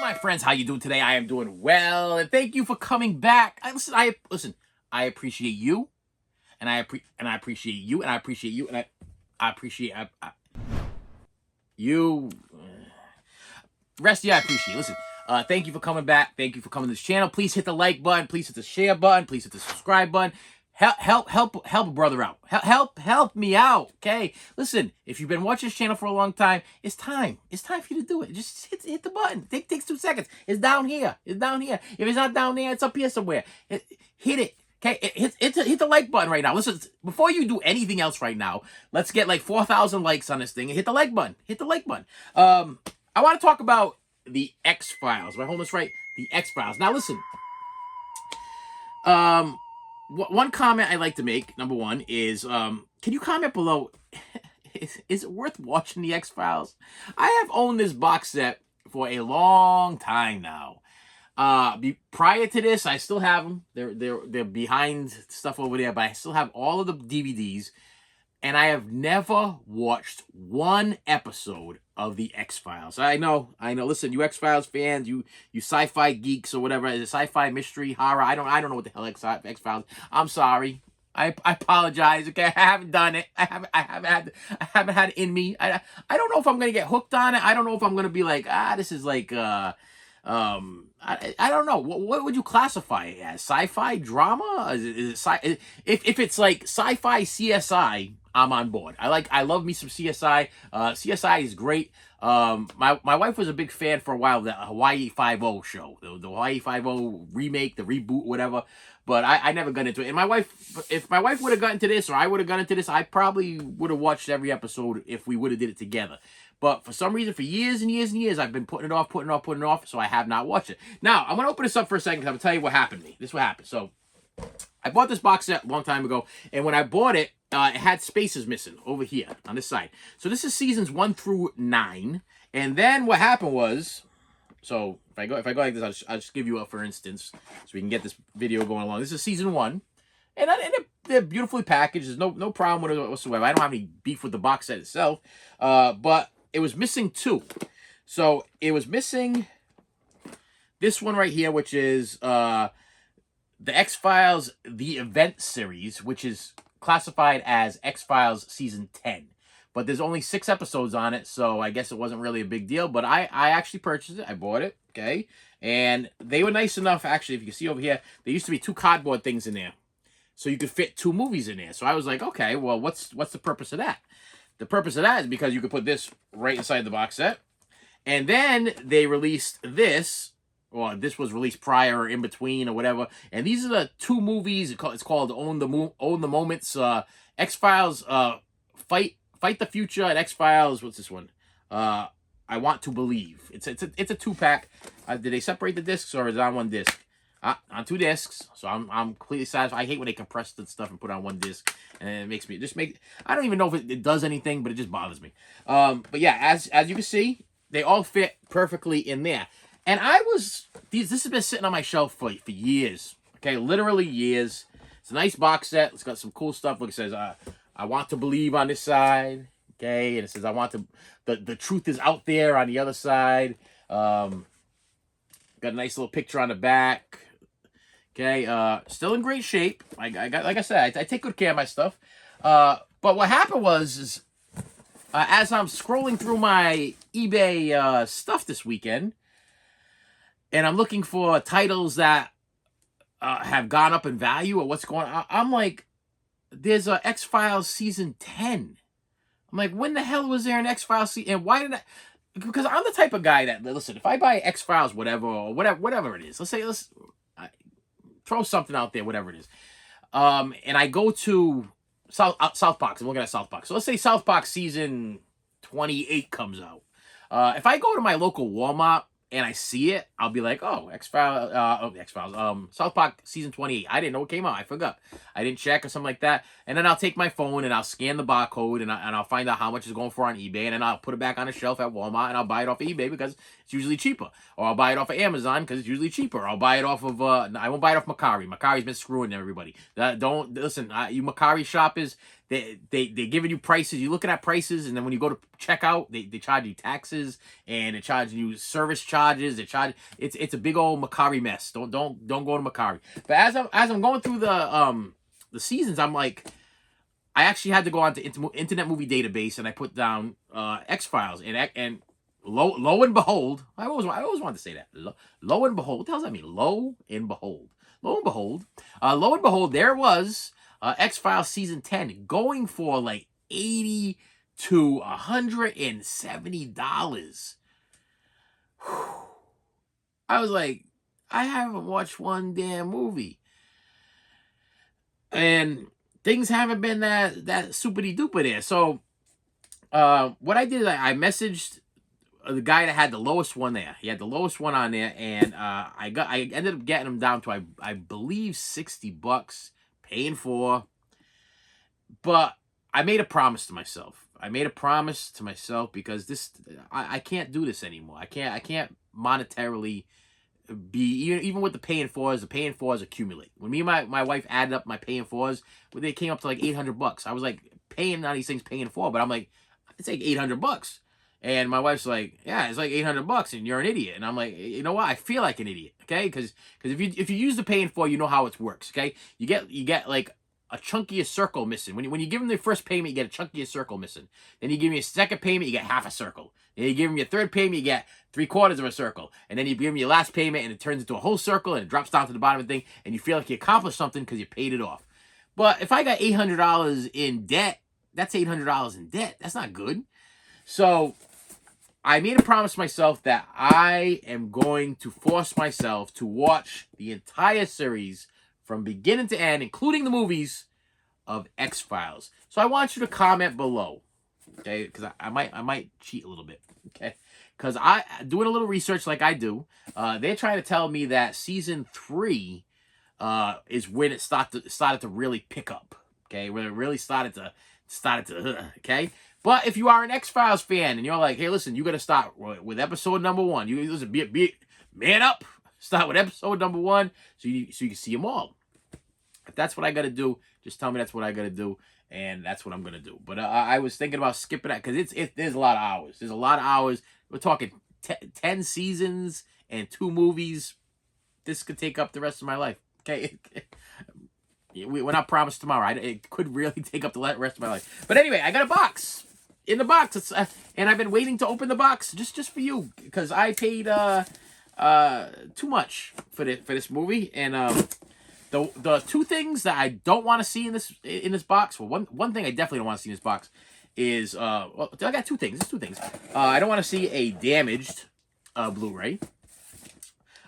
my friends, how you doing today? I am doing well, and thank you for coming back. I appreciate you, and I appreciate you, and I appreciate you, and I appreciate you. Rest of you, I appreciate. Listen, thank you for coming back. Thank you for coming to this channel. Please hit the like button. Please hit the share button. Please hit the subscribe button. Help a brother out. Help me out. Okay. Listen, if you've been watching this channel for a long time, it's time. It's time for you to do it. Just hit the button. Takes 2 seconds. It's down here. It's down here. If it's not down there, it's up here somewhere. Hit it. Okay, hit the like button right now. Listen, before you do anything else right now, let's get like 4,000 likes on this thing and hit the like button. Hit the like button. I want to talk about the X-Files. Am I holding this right? The X-Files. Now listen. One comment I like to make, number one, is can you comment below? Is it worth watching the X-Files? I have owned this box set for a long time now. Prior to this, I still have them. They're behind stuff over there, but I still have all of the DVDs, and I have never watched one episode of the X-Files. I know. Listen, you X-Files fans, you sci-fi geeks or whatever, is it sci-fi mystery horror? I don't know what the hell X-Files. I'm sorry. I apologize. Okay, I haven't done it. I haven't had it in me. I don't know if I'm gonna get hooked on it. I don't know if I'm gonna be like, this is like I don't know. What would you classify it as? Sci-fi drama? If it's like sci-fi CSI, I'm on board. I love me some CSI. CSI is great. My wife was a big fan for a while of the Hawaii Five-0 show, the Hawaii Five-0 remake, the reboot, whatever. But I never got into it. And my wife, if my wife would have gotten into this, or I would have gotten into this, I probably would have watched every episode if we would have did it together. But for some reason, for years and years and years, I've been putting it off, so I have not watched it. Now, I'm going to open this up for a second, because I'm going to tell you what happened to me. This is what happened. So, I bought this box set a long time ago, and when I bought it, it had spaces missing over here on this side. So, this is seasons 1 through 9. And then what happened was, so if I go like this, I'll just give you a for instance, so we can get this video going along. This is season 1. And they're beautifully packaged. There's no problem with it whatsoever. I don't have any beef with the box set itself. But it was missing 2. So it was missing this one right here, which is the X-Files The Event Series, which is classified as X-Files Season 10. But there's only 6 episodes on it, so I guess it wasn't really a big deal. But I actually purchased it. I bought it, okay? And they were nice enough, actually, if you can see over here, there used to be 2 cardboard things in there. So you could fit 2 movies in there. So I was like, okay, well, what's the purpose of that? The purpose of that is because you could put this right inside the box set. And then they released this, or this was released prior or in between or whatever. And these are the 2 movies. It's called Own the Moments. X-Files, Fight the Future, and X-Files. What's this one? I Want to Believe. It's a 2-pack. Did they separate the discs, or is it on 1 disc? On 2 discs, so I'm completely satisfied. I hate when they compress the stuff and put it on 1 disc, and it makes me I don't even know if it does anything, but it just bothers me. But yeah, as you can see, they all fit perfectly in there. And this has been sitting on my shelf for years. Okay, literally years. It's a nice box set. It's got some cool stuff. Look, it says I Want to Believe on this side. Okay, and it says the truth is out there on the other side. Got a nice little picture on the back. Okay, still in great shape. I got, like I said, I take good care of my stuff. But what happened was, as I'm scrolling through my eBay stuff this weekend, and I'm looking for titles that have gone up in value or what's going on, I'm like, there's a X-Files Season 10. I'm like, when the hell was there an X-Files season? And why did I... Because I'm the type of guy that, listen, if I buy X-Files, whatever it is, let's throw something out there, whatever it is, and I go to South Park, I'm looking at South Park. So let's say South Park Season 28 comes out. If I go to my local Walmart and I see it, I'll be like, oh, South Park Season 28. I didn't know it came out. I forgot. I didn't check or something like that. And then I'll take my phone and I'll scan the barcode and I'll find out how much it's going for on eBay. And then I'll put it back on the shelf at Walmart and I'll buy it off of eBay because it's usually cheaper. Or I'll buy it off of Amazon because it's usually cheaper. Or I'll buy it off of, I won't buy it off Macari. Macari's been screwing everybody. Don't, listen, you Macari shoppers, they're giving you prices. You're looking at prices, and then when you go to check out, they charge you taxes, and they charge you service charges. They charge it's a big old Macari mess. Don't go to Macari. But as I'm going through the seasons, I'm like, I actually had to go on to Internet Movie Database, and I put down X-Files, and lo and behold, I always wanted to say that. Lo and behold, what the hell does that mean? Lo and behold, there was X-Files season 10 going for like 80 to $170. I was like, I haven't watched one damn movie, and things haven't been that superty duper there. So what I did is I messaged the guy that had the lowest one there. He had the lowest one on there, and I ended up getting him down to I believe $60, paying for. But I made a promise to myself. Because this I can't do this anymore. I can't monetarily be even with the paying fours. The paying fours accumulate. When me and my wife added up my paying fours, they came up to like $800. I was like paying on these things, paying for, but I'm like, it's like $800. And my wife's like, yeah, it's like $800, and you're an idiot. And I'm like, you know what? I feel like an idiot, okay? Because if you use the paying for, you know how it works, okay? You get like a chunkier circle missing. When you give them the first payment, you get a chunkier circle missing. Then you give me a second payment, you get half a circle. Then you give them your third payment, you get 3/4 of a circle. And then you give them your last payment, and it turns into a whole circle, and it drops down to the bottom of the thing, and you feel like you accomplished something because you paid it off. But if I got $800 in debt, that's $800 in debt. That's not good. So I made a promise to myself that I am going to force myself to watch the entire series from beginning to end, including the movies, of X-Files. So I want you to comment below, okay? Because I might cheat a little bit, okay? Because I doing a little research like I do. They're trying to tell me that season 3 is when it started to really pick up, okay? When it really started to okay? But if you are an X-Files fan and you're like, hey, listen, you got to start with episode number 1. You listen, be man up. Start with episode number 1 so you can see them all. If that's what I got to do, just tell me that's what I got to do, and that's what I'm going to do. But I was thinking about skipping that because there's a lot of hours. There's a lot of hours. We're talking 10 seasons and 2 movies. This could take up the rest of my life, okay? We're not promised tomorrow. It could really take up the rest of my life. But anyway, I got a box. In the box, and I've been waiting to open the box just for you because I paid too much for this movie. And the 2 things that I don't want to see in this box. Well, one thing I definitely don't want to see in this box is well, I got 2 things. There's 2 things. I don't want to see a damaged Blu-ray,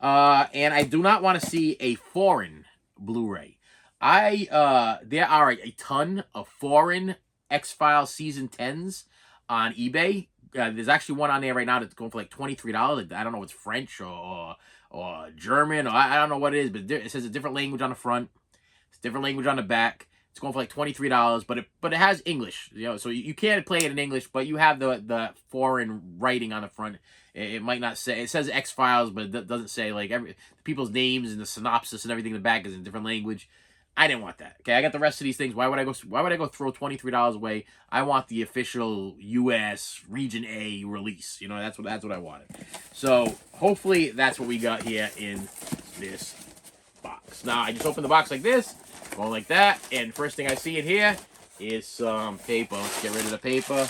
and I do not want to see a foreign Blu-ray. There are a ton of foreign X-Files season 10s on eBay. There's actually one on there right now that's going for like $23. I don't know if it's French or German, or I don't know what it is, but it says a different language on the front. It's a different language on the back. It's going for like $23, but it has English, so you can't play it in English, but you have the foreign writing on the front. It might not say, it says X-Files, but it doesn't say like the people's names and the synopsis and everything in the back is in a different language. I didn't want that. Okay, I got the rest of these things. Why would I go throw $23 away? I want the official US Region A release. That's what I wanted. So hopefully that's what we got here in this box. Now I just open the box like this, going like that, and first thing I see in here is some paper. Let's get rid of the paper.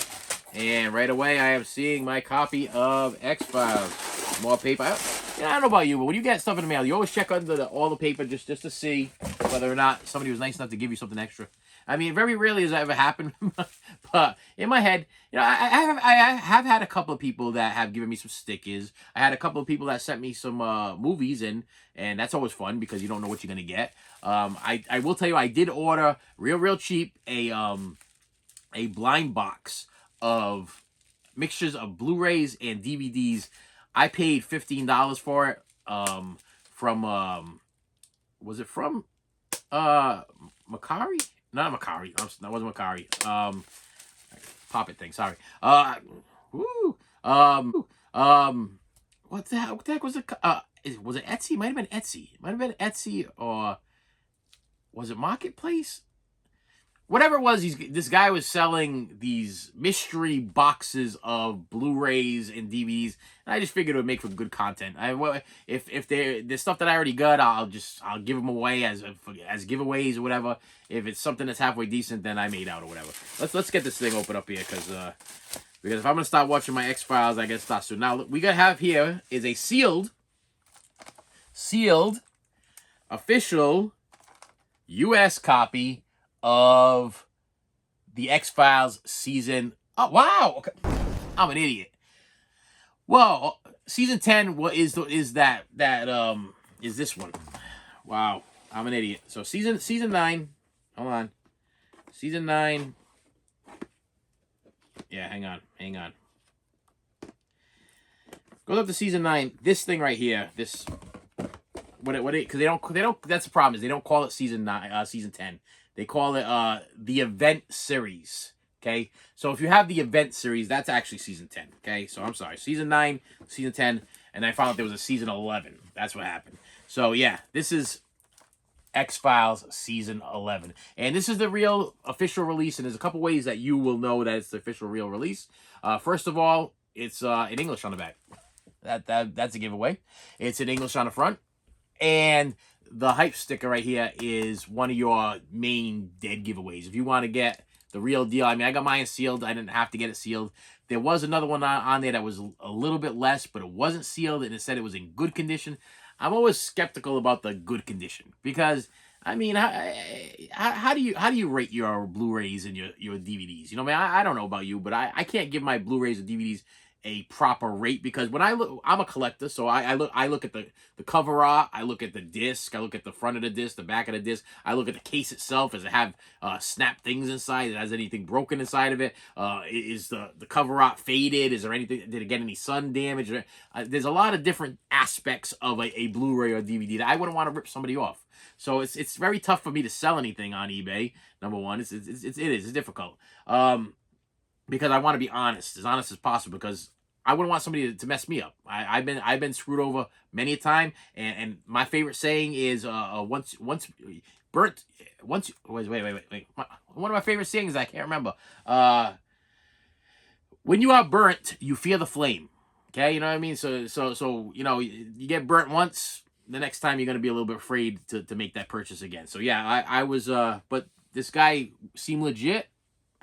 And right away I am seeing my copy of X-Files. More paper. I don't know about you, but when you get stuff in the mail, you always check under all the paper just to see whether or not somebody was nice enough to give you something extra. I mean, very rarely has that ever happened, but in my head, I have had a couple of people that have given me some stickers. I had a couple of people that sent me some movies, and that's always fun because you don't know what you're gonna get. I will tell you, I did order real cheap a blind box of mixtures of Blu-rays and DVDs. I paid $15 for it. Was it from Macari? Not Macari. That wasn't Macari. Pop It thing. Sorry. What the heck was it? Was it Etsy? Might have been Etsy. Or was it Marketplace? whatever it was, this guy was selling these mystery boxes of Blu-rays and DVDs, and I just figured it would make for good content. If there's stuff that I already got, I'll give them away as giveaways or whatever. If it's something that's halfway decent, then I made out or whatever. Let's get this thing open up here because if I'm gonna start watching my X-Files, I gotta start soon. Now we gotta have here is a sealed official U.S. copy of the X-Files season. Oh wow, okay. I'm an idiot. Well, season 10. What is that is this one? Wow, I'm an idiot. So season 9. Hold on, season 9. Yeah, hang on. Goes up to season 9. This thing right here. This because they don't. That's the problem is they don't call it season 9. Season 10. They call it the event series. Okay, so if you have the event series, that's actually season 10. Okay, so I'm sorry, season 9, season 10, and I found out there was a season 11. That's what happened. So yeah, this is X-Files season 11, and this is the real official release. And there's a couple ways that you will know that it's the official real release. First of all, it's in English on the back. That's a giveaway. It's in English on the front. And the hype sticker right here is one of your main dead giveaways. If you want to get the real deal, I mean, I got mine sealed. I didn't have to get it sealed. There was another one on there that was a little bit less, but it wasn't sealed, and it said it was in good condition. I'm always skeptical about the good condition because, I mean, how do you rate your Blu-rays and your DVDs? You know, I don't know about you, but I can't give my Blu-rays and DVDs a proper rate because when I'm a collector, so I look at the cover art, I look at the disc, I look at the front of the disc, the back of the disc, I look at the case itself. Does it have snap things inside? Has anything broken inside of it? Is the cover art faded? Is there anything? Did it get any sun damage? There's a lot of different aspects of a Blu-ray or DVD that I wouldn't want to rip somebody off. So it's very tough for me to sell anything on eBay. Number one, it's difficult. Because I want to be honest as possible, because I wouldn't want somebody to mess me up. I've been screwed over many a time, and my favorite saying is once burnt once wait. One of my favorite sayings I can't remember. When you are burnt, you fear the flame. Okay, you know what I mean. So you know, you get burnt once, the next time you're gonna be a little bit afraid to make that purchase again. So yeah, I was but this guy seemed legit.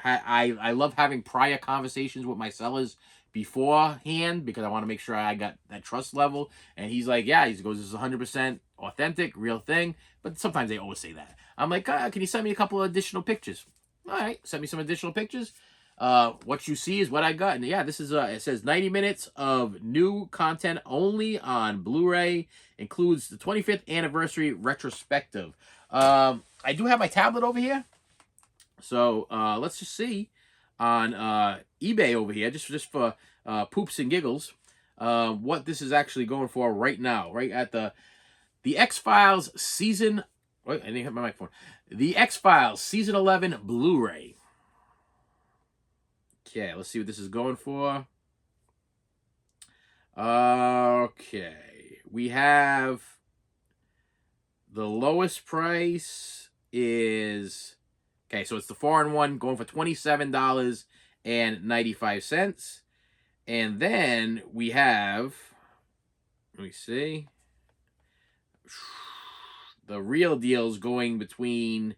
I love having prior conversations with my sellers beforehand because I want to make sure I got that trust level. And he's like, yeah, he goes, this is 100% authentic, real thing. But sometimes they always say that. I'm like, can you send me a couple of additional pictures? All right, send me some additional pictures. What you see is what I got. And yeah, this is it says 90 minutes of new content only on Blu-ray, includes the 25th anniversary retrospective. I do have my tablet over here. So let's just see on eBay over here, just for poops and giggles, what this is actually going for right now, right at the X-Files season. Wait, I didn't hit my microphone. The X-Files season 11 Blu-ray. Okay, let's see what this is going for. Okay, we have the lowest price is. Okay, so it's the 4-in-1 going for $27.95. And then we have, let me see, the real deal's going between,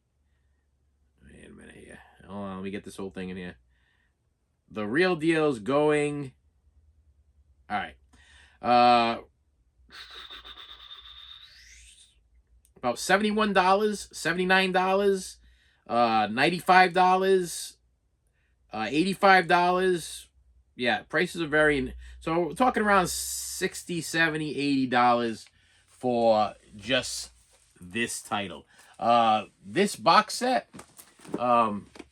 wait a minute here. Hold on, let me get this whole thing in here. The real deal's going, all right, about $71, $79. $95, $85. Yeah, prices are varying. So we're talking around $60, $70, $80 for just this title. This box set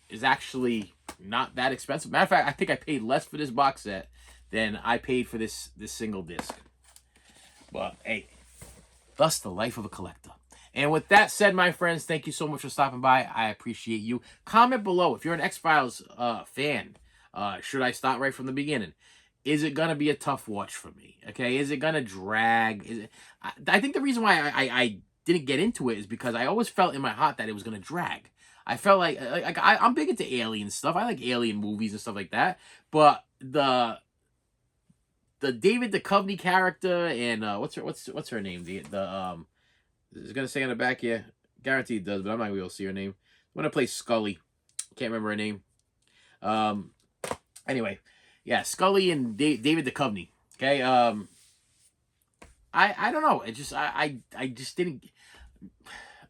is actually not that expensive. Matter of fact, I think I paid less for this box set than I paid for this single disc. But hey, thus the life of a collector. And with that said, my friends, thank you so much for stopping by. I appreciate you. Comment below if you're an X-Files fan. Should I start right from the beginning? Is it going to be a tough watch for me? Okay, is it going to drag? I think the reason why I didn't get into it is because I always felt in my heart that it was going to drag. I felt like I'm big into alien stuff. I like alien movies and stuff like that. But the David Duchovny character and what's her name? The is it gonna say on the back here? Guaranteed it does, but I'm not gonna be able to see her name. I'm gonna play Scully. Can't remember her name. Um. Anyway, yeah, Scully and David Duchovny. Okay. I don't know. It just I just didn't.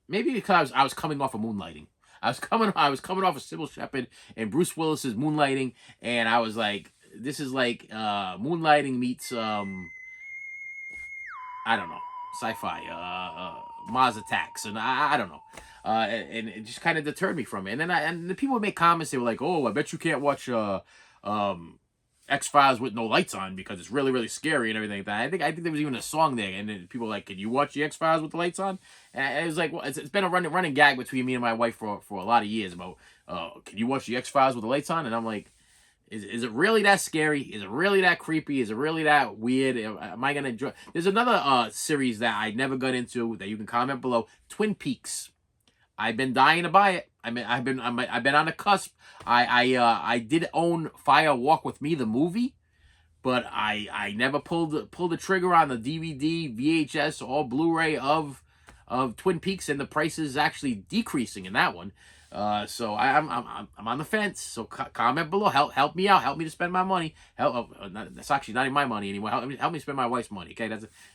Maybe because I was coming off of Moonlighting. I was coming off of Sybil Shepherd and Bruce Willis's Moonlighting, and I was like, this is like Moonlighting meets I don't know, Sci-Fi, Mars Attacks, and I don't know, and it just kind of deterred me from it. And then the people would make comments. They were like, "Oh, I bet you can't watch um, X-Files with no lights on because it's really really scary and everything like that." I think there was even a song there, and then people were like, "Can you watch the X-Files with the lights on?" And it was like, well, it's been a running gag between me and my wife for a lot of years about, can you watch the X-Files with the lights on? And I'm like, is it really that scary? Is it really that creepy? Is it really that weird? Am I gonna enjoy? There's another series that I never got into that you can comment below. Twin Peaks. I've been dying to buy it. I mean, I've been on the cusp. I did own Fire Walk with Me the movie, but I never pulled the trigger on the DVD, VHS, or Blu-ray of Twin Peaks, and the price is actually decreasing in that one. So I'm on the fence. So comment below. Help me out. Help me to spend my money. That's actually not even my money anymore. Help me spend my wife's money. Okay,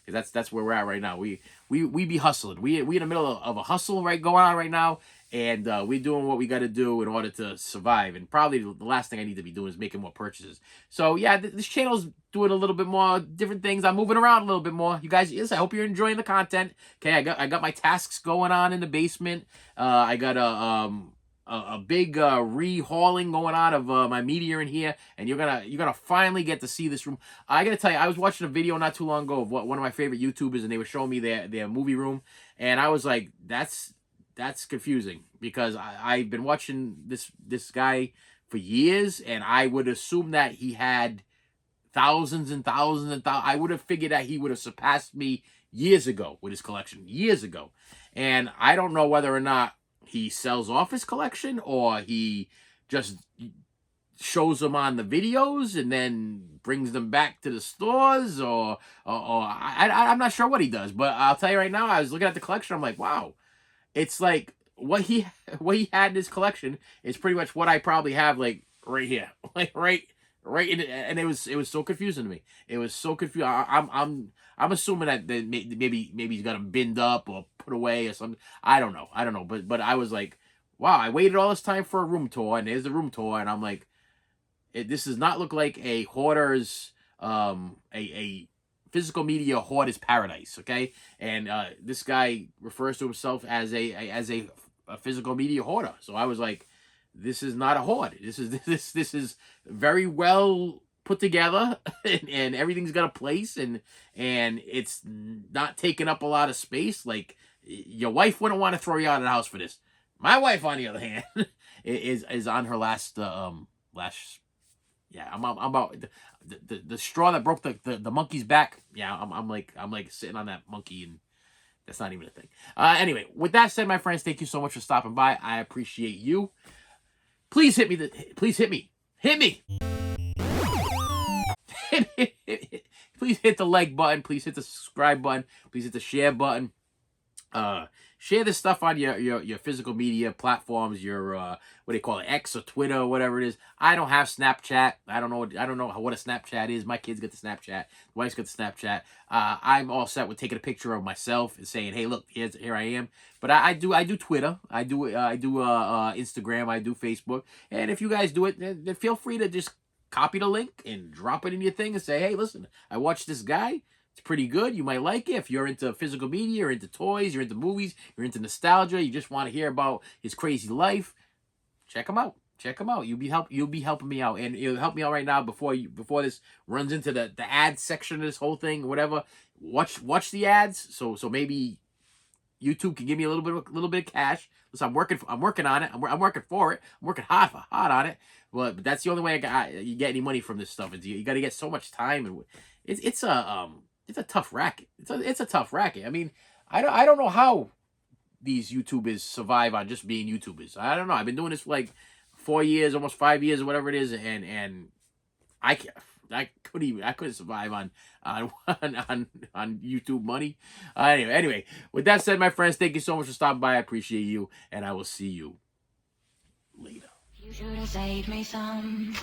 that's where we're at right now. We be hustling. We in the middle of a hustle right going on right now, and we doing what we got to do in order to survive. And probably the last thing I need to be doing is making more purchases. So yeah, this channel's doing a little bit more different things. I'm moving around a little bit more. You guys, yes, I hope you're enjoying the content. Okay, I got my tasks going on in the basement. I got a big rehauling going on of my media in here, and you're gonna finally get to see this room. I gotta tell you, I was watching a video not too long ago of one of my favorite YouTubers, and they were showing me their movie room, and I was like, that's confusing because I've been watching this guy for years, and I would assume that he had thousands and thousands and thousands. I would have figured that he would have surpassed me years ago with his collection, years ago. And I don't know whether or not he sells off his collection or he just shows them on the videos and then brings them back to the stores, or I'm not sure what he does. But I'll tell you right now, I was looking at the collection. I'm like, wow, it's like what he had in his collection is pretty much what I probably have, like right here, like right in it, and it was so confusing to me. It was so confusing. I'm assuming that maybe he's got them binned up or put away or something. I don't know. But I was like, wow, I waited all this time for a room tour, and there's the room tour, and I'm like, this does not look like a hoarder's a physical media hoarder's paradise. Okay, and this guy refers to himself as a physical media hoarder. So I was like, this is not a hoard. This is very well put together, and everything's got a place, and it's not taking up a lot of space. Like, your wife wouldn't want to throw you out of the house for this. My wife, on the other hand, is on her last. Yeah, I'm about the straw that broke the monkey's back. Yeah, I'm like sitting on that monkey, and that's not even a thing. Anyway, with that said, my friends, thank you so much for stopping by. I appreciate you. Please hit me. Please hit me. Hit me. Please hit the like button. Please hit the subscribe button. Please hit the share button. Share this stuff on your physical media platforms, your what do you call it, X or Twitter or whatever it is. I don't have Snapchat. I don't know what a Snapchat is. My kids get the Snapchat. The wife's got the Snapchat. I'm all set with taking a picture of myself and saying, hey, look, here I am. But I do Twitter. I do Instagram. I do Facebook. And if you guys do it, then feel free to just copy the link and drop it in your thing and say, hey, listen, I watched this guy. It's pretty good. You might like it. If you're into physical media, you're into toys, you're into movies, you're into nostalgia, you just want to hear about his crazy life, check him out. Check him out. You'll be helping me out, and it'll help me out right now before this runs into the ad section of this whole thing, whatever. Watch the ads, so maybe YouTube can give me a little bit of cash. Listen, I'm working on it. I'm working for it. I'm working hard on it. But that's the only way you get any money from this stuff. You got to get so much time, and it's a tough racket. It's a tough racket. I mean, I don't know how these YouTubers survive on just being YouTubers. I don't know. I've been doing this for like 4 years, almost 5 years, or whatever it is, and I can't. I couldn't survive on on YouTube money. Anyway, with that said, my friends, thank you so much for stopping by. I appreciate you, and I will see you later. You should have saved me some.